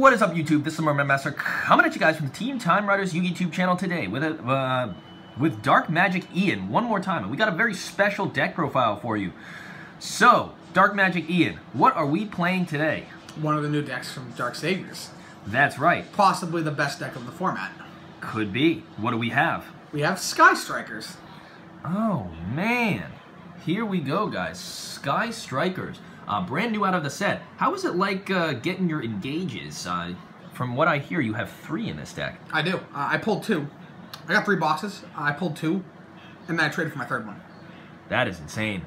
What is up, YouTube? This is Merman Master coming at you guys from the Team Time Riders YouTube channel today with Dark Magic Ian one more time. And we got a very special deck profile for you. So, Dark Magic Ian, what are we playing today? One of the new decks from Dark Saviors. That's right. Possibly the best deck of the format. Could be. What do we have? We have Sky Strikers. Oh, man. Here we go, guys. Sky Strikers. Brand new out of the set. How is it like getting your engages? From what I hear, you have 3 in this deck. I do. I pulled 2. I got 3 boxes. I pulled 2, and then I traded for my 3rd one. That is insane.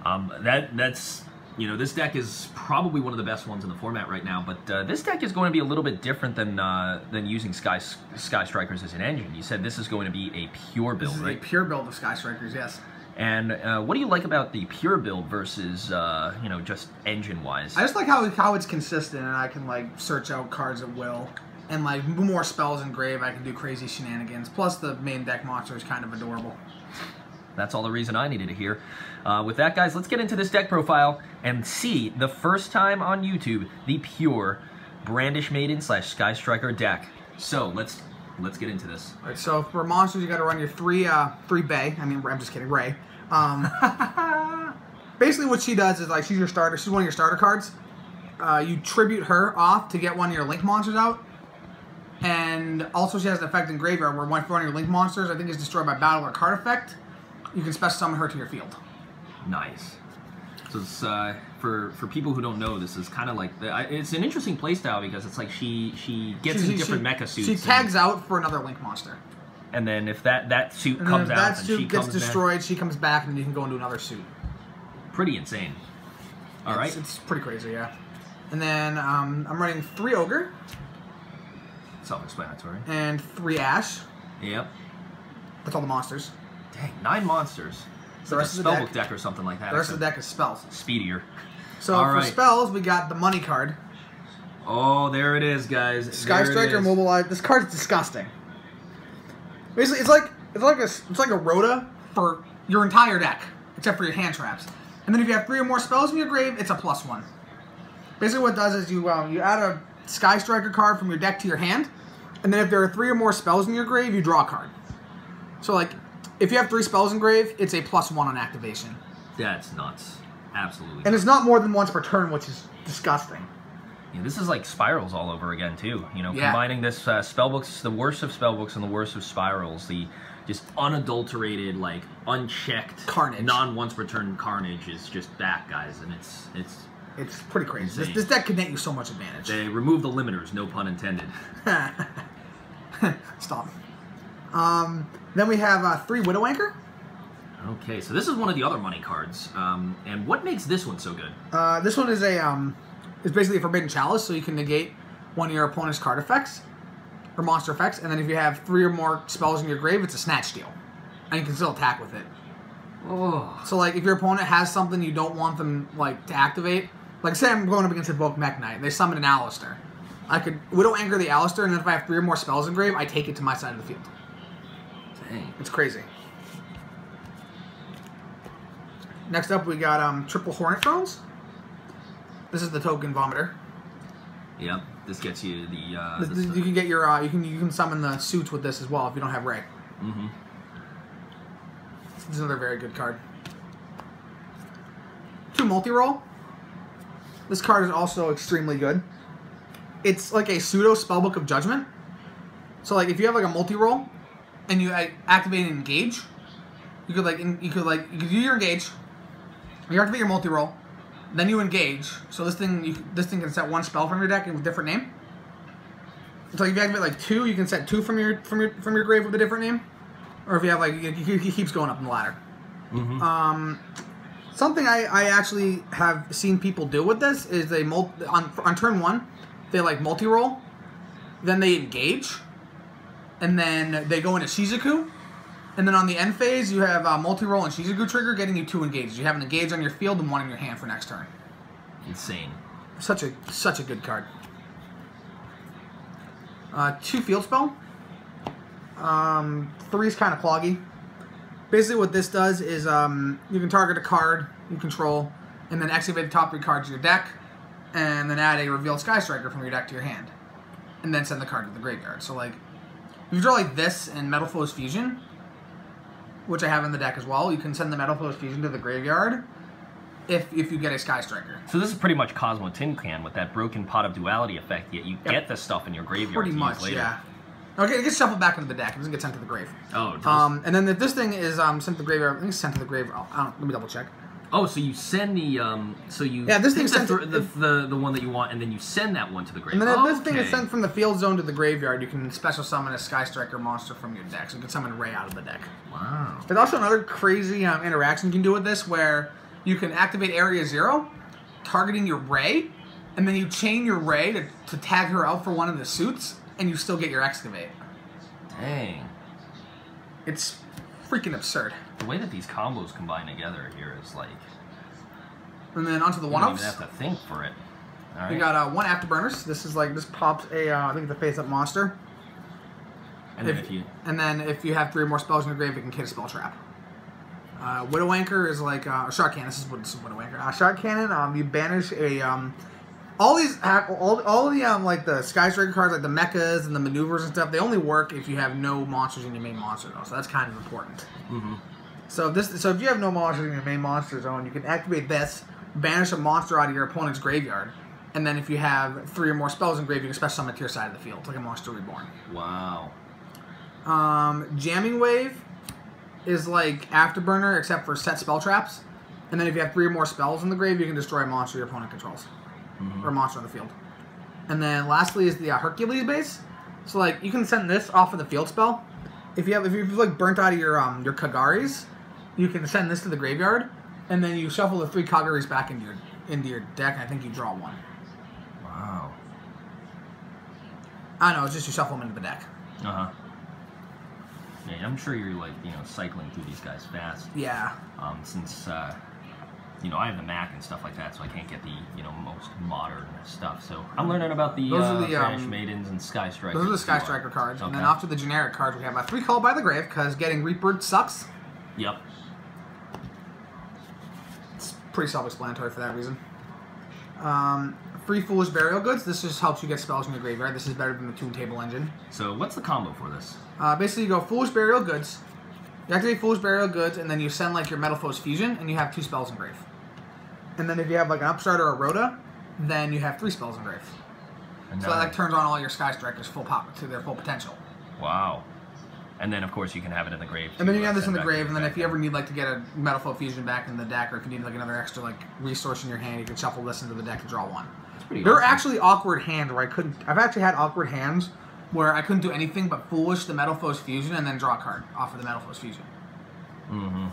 That's you know, this deck is probably one of the best ones in the format right now. But this deck is going to be a little bit different than using Sky Strikers as an engine. You said this is going to be a pure build, right? This is a pure build of Sky Strikers, yes. And what do you like about the pure build versus, you know, just engine-wise? I just like how it's consistent, and I can, like, search out cards at will. And, like, more spells in grave, I can do crazy shenanigans. Plus, the main deck monster is kind of adorable. That's all the reason I needed to hear. With that, guys, let's get into this deck profile and see the first time on YouTube the pure Brandish Maiden / Sky Striker deck. So, let's get into this. All right, so for monsters, you got to run your 3 Bay. I mean, I'm just kidding, Ray. Basically, what she does is, like, she's your starter. She's one of your starter cards. You tribute her off to get one of your link monsters out. And also, she has an effect in graveyard where one of your link monsters, I think, is destroyed by battle or card effect. You can special summon her to your field. Nice. So it's, for people who don't know, this is kind of like it's an interesting playstyle because it's like she gets in different mecha suits. She tags out for another link monster. And then if that suit and comes then out, that suit gets destroyed, she comes back, and you can go into another suit. Pretty insane. All right. It's pretty crazy, yeah. And then I'm running 3 Ogre. Self-explanatory. And 3 Ash. Yep. That's all the monsters. Dang, 9 monsters. It's like a spellbook deck or something like that. The rest of the deck is spells. Speedier. So for spells, we got the money card. Oh, there it is, guys. Sky Striker Mobilize. This card is disgusting. Basically, it's like a Rhoda for your entire deck, except for your hand traps. And then if you have 3 or more spells in your grave, it's a +1. Basically, what it does is you add a Sky Striker card from your deck to your hand, and then if there are 3 or more spells in your grave, you draw a card. So, like, if you have 3 spells in grave, it's a +1 on activation. That's nuts. Absolutely. And it's not more than once per turn, which is disgusting. Yeah, this is like Spirals all over again, too. You know, combining this spellbooks, the worst of spellbooks and the worst of Spirals, the just unadulterated, like, unchecked carnage, non-once per turn carnage is just back, guys, and it's pretty crazy. This deck can net you so much advantage. They remove the limiters, no pun intended. Stop. Then we have 3 Widow Anchor. Okay, so this is one of the other money cards. And what makes this one so good? This one is is basically a Forbidden Chalice, so you can negate one of your opponent's card effects or monster effects, and then if you have 3 or more spells in your grave, it's a Snatch Steal, and you can still attack with it. Oh. So, like, if your opponent has something you don't want them, like, to activate, like, say I'm going up against a Book Mech Knight, they summon an Alistair. I could Widow Anchor the Alistair, and then if I have 3 or more spells in grave, I take it to my side of the field. Dang. It's crazy. Next up, we got triple Hornet Thrones. This is the token Vomiter. Yep, this gets you the. You can get your you can summon the suits with this as well if you don't have Ray. Mm-hmm. This is another very good card. 2 multi-roll. This card is also extremely good. It's like a pseudo spellbook of Judgment. So, like, if you have like a multi-roll and you activate and engage, you could do your engage. You activate your multi-roll, then you engage. So this thing can set 1 spell from your deck with a different name. So if you activate like 2, you can set 2 from your grave with a different name. Or if you have like he keeps going up in the ladder. Mm-hmm. Something I actually have seen people do with this is they on turn 1 they like multi-roll, then they engage, and then they go into Shizuku. And then on the end phase, you have multi-roll and Shizuku trigger getting you 2 engages. You have an engage on your field and 1 in your hand for next turn. Insane. Such a good card. 2 field spell. 3 is kind of cloggy. Basically what this does is you can target a card you control and then activate the top 3 cards of your deck and then add a revealed Sky Striker from your deck to your hand. and then send the card to the graveyard. So like, if you draw like this in Metal Foes Fusion, which I have in the deck as well, you can send the Metal Foes Fusion to the graveyard if you get a Sky Striker. So this is pretty much Cosmo Tin Can with that broken Pot of Duality effect, yet you get the stuff in your graveyard Pretty much, later. yeah. Okay, it gets shuffled back into the deck. It doesn't get sent to the grave. Oh, it does? And then if this thing is sent to the graveyard, I think it's sent to the graveyard. Let me double check. Oh, so you send the Yeah, this thing's sent the one that you want, and then you send that one to the And graveyard. then if this thing is sent from the field zone to the graveyard, you can special summon a Sky Striker monster from your deck. So you can summon Ray out of the deck. Wow. There's also another crazy interaction you can do with this, where you can activate Area 0, targeting your Ray, and then you chain your Ray to tag her out for one of the suits, and you still get your Excavate. Dang. It's freaking absurd. The way that these combos combine together here is like... And then onto the You don't one-ups. even have to think for it. All right. We got one Afterburners. This is like, this pops a, I think it's a face-up monster. And then if you have 3 or more spells in your grave, it can hit a spell trap. Widow Anchor is like a Shark Cannon. This is Widow Anchor. Shark Cannon. You banish a all the like the Sky Striker cards, like the mechas and the maneuvers and stuff. They only work if you have no monsters in your main monster zone. So that's kind of important. Mm-hmm. So if you have no monsters in your main monster zone, you can activate this, banish a monster out of your opponent's graveyard, and then if you have 3 or more spells in grave, you can special summon it to your side of the field. It's like a Monster Reborn. Wow. Jamming Wave is like Afterburner, except for set spell traps. And then if you have 3 or more spells in the grave, you can destroy a monster your opponent controls. Or a monster on the field. And then lastly is the Hercules base. So like, you can send this off of the field spell. If you've like burnt out of your Kagaris, you can send this to the graveyard, and then you shuffle the 3 Kagaris back into your deck, and I think you draw 1. Wow. I know, it's just you shuffle them into the deck. Uh-huh. Yeah, I'm sure you're like, cycling through these guys fast. Yeah. Since I have the Mac and stuff like that, so I can't get the, most modern stuff. So I'm learning about the Vanish Maidens and Sky Strikers. Those are the Sky Striker cards. Okay. And then off to the generic cards, we have 3 Call by the Grave, because getting Reapbird sucks. Yep. It's pretty self-explanatory for that reason. Free Foolish Burial Goods. This just helps you get spells in your graveyard. This is better than the Toon Table Engine. So what's the combo for this? Basically, you go Foolish Burial Goods. You activate Foolish Burial Goods, and then you send like your Metal Foes Fusion, and you have 2 spells in grave. And then if you have like an Upstart or a Rhoda, then you have 3 spells in grave. So that turns on all your Sky Strikers full pop to their full potential. Wow. And then, of course, you can have it in the grave. And then you have this in the grave, and then if you ever need like to get a Metal Foe Fusion back in the deck, or if you need like another extra like resource in your hand, you can shuffle this into the deck to draw 1. That's pretty There are awesome. actually awkward hands where I've actually had awkward hands where I couldn't do anything but Foolish the Metal Foes Fusion and then draw a card off of the Metal Foes Fusion. Mm-hmm.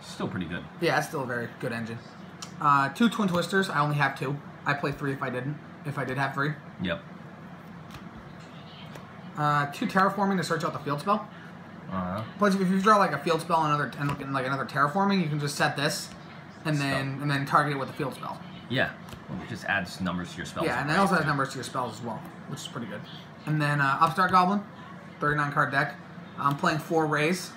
Still pretty good. Yeah, it's still a very good engine. 2 Twin Twisters. I only have 2. I play 3 if I didn't. If I did have 3. Yep. 2 Terraforming to search out the field spell. Uh-huh. Plus, if you draw like a field spell and like another Terraforming, you can just set this, and then target it with a field spell. Yeah. It just adds numbers to your spells. Yeah, and it also has numbers to your spells as well, which is pretty good. And then Upstart Goblin, 39 card deck. I'm playing 4 Rays.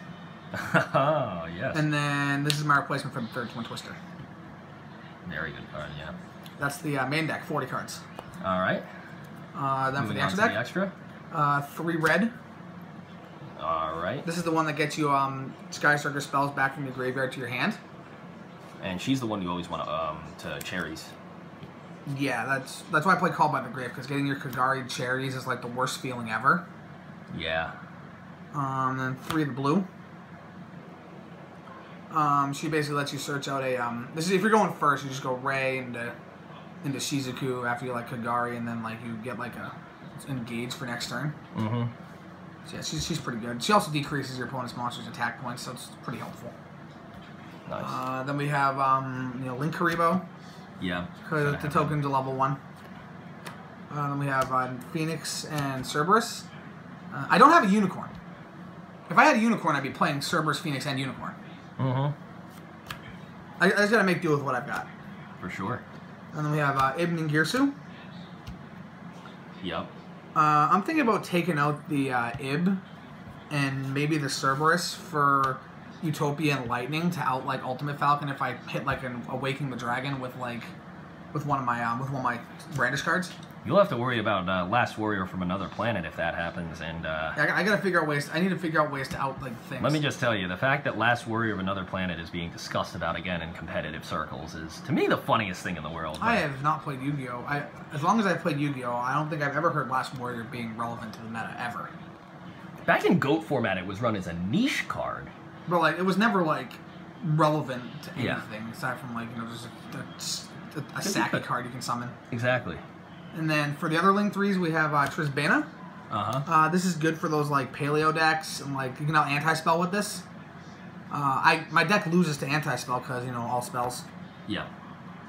Oh, yes. And then this is my replacement for the 3rd Twin Twister. Very good card, yeah. That's the main deck, 40 cards. All right. Then for the Moving on extra to deck, the extra. 3 red. All right. This is the one that gets you Sky Striker spells back from your graveyard to your hand. And she's the one you always want to cherries. Yeah, that's why I play Call by the Grave, because getting your Kagari cherries is like the worst feeling ever. Yeah. Then 3 of the blue. She basically lets you search out a this is if you're going first, you just go Ray into Shizuku after you like Kagari, and then like you get like a engage for next turn. Mm-hmm. So yeah, she's pretty good. She also decreases your opponent's monster's attack points, so it's pretty helpful. Nice. Then we have Link Karibo. Yeah. Because the token to level 1. Then we have Phoenix and Cerberus. I don't have a Unicorn. If I had a Unicorn, I'd be playing Cerberus, Phoenix, and Unicorn. Mm-hmm. I just gotta make do with what I've got. For sure. And then we have Ibn and Girsu. Yep. I'm thinking about taking out the Ib and maybe the Cerberus for Utopia and Lightning to out like Ultimate Falcon if I hit like an Awakening the Dragon with one of my brandish cards. You'll have to worry about Last Warrior from Another Planet if that happens, and... I gotta figure out ways... I need to figure out ways to outlink things. Let me just tell you, the fact that Last Warrior of Another Planet is being discussed about again in competitive circles is, to me, the funniest thing in the world. I have not played Yu-Gi-Oh! As long as I've played Yu-Gi-Oh! I don't think I've ever heard Last Warrior being relevant to the meta, ever. Back in GOAT format, it was run as a niche card. But, like, it was never, like, relevant to anything, Yeah. aside from, like, you know, just a Saki card you can summon. Exactly. And then for the other Link 3s, we have Trisbana. This is good for those, like, Paleo decks, and, like, you can now anti-spell with this. My deck loses to anti-spell because, you know, all spells. Yeah.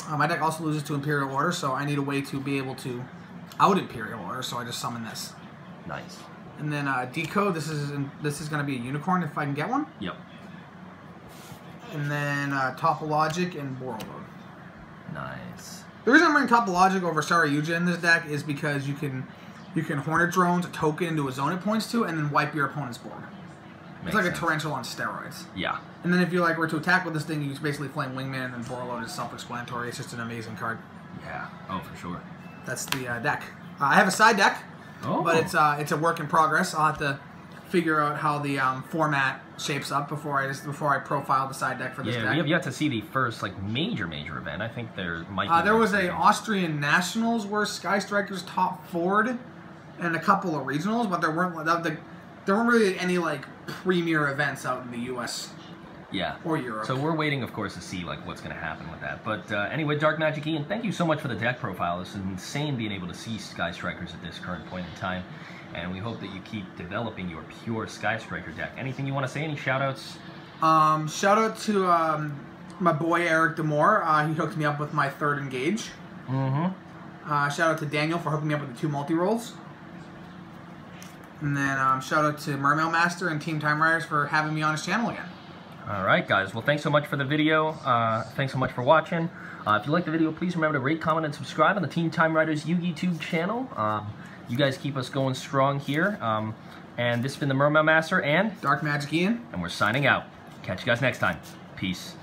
My deck also loses to Imperial Order, so I need a way to be able to out Imperial Order, so I just summon this. Nice. And then Decode, this is going to be a unicorn if I can get one. Yep. And then Topologic and Borrowload. Nice. The reason I'm running Topologic over Saryuja in this deck is because you can Hornet Drones a token into a zone it points to, and then wipe your opponent's board. It's like a Torrential on steroids. Yeah. And then if you were to attack with this thing, you just basically Flame Wingman, and then Borrowload is self-explanatory. It's just an amazing card. Yeah. Oh, for sure. That's the deck. I have a side deck, but it's a work in progress. I'll have to figure out how the format shapes up before I profile the side deck for this deck. Yeah, we have yet to see the first major event. I think there might be. There was a Austrian Nationals where Sky Strikers top forward, and a couple of regionals, but there weren't really any premier events out in the U.S. Yeah. Or Europe. So we're waiting, of course, to see what's going to happen with that. But anyway, Dark Magic Ian, thank you so much for the deck profile. It's insane being able to see Sky Strikers at this current point in time. And we hope that you keep developing your pure Sky Striker deck. Anything you want to say? Any shout-outs? Shout out to my boy Eric Demore. He hooked me up with my third Engage. Shout out to Daniel for hooking me up with the 2 multi-rolls. And then shout out to Mermail Master and Team Time Riders for having me on his channel again. Alright guys, well thanks so much for the video. Thanks so much for watching. If you liked the video, please remember to rate, comment, and subscribe on the Team Time Riders YouTube channel. You guys keep us going strong here. And this has been the Mermail Master and Dark Magic Ian. And we're signing out. Catch you guys next time. Peace.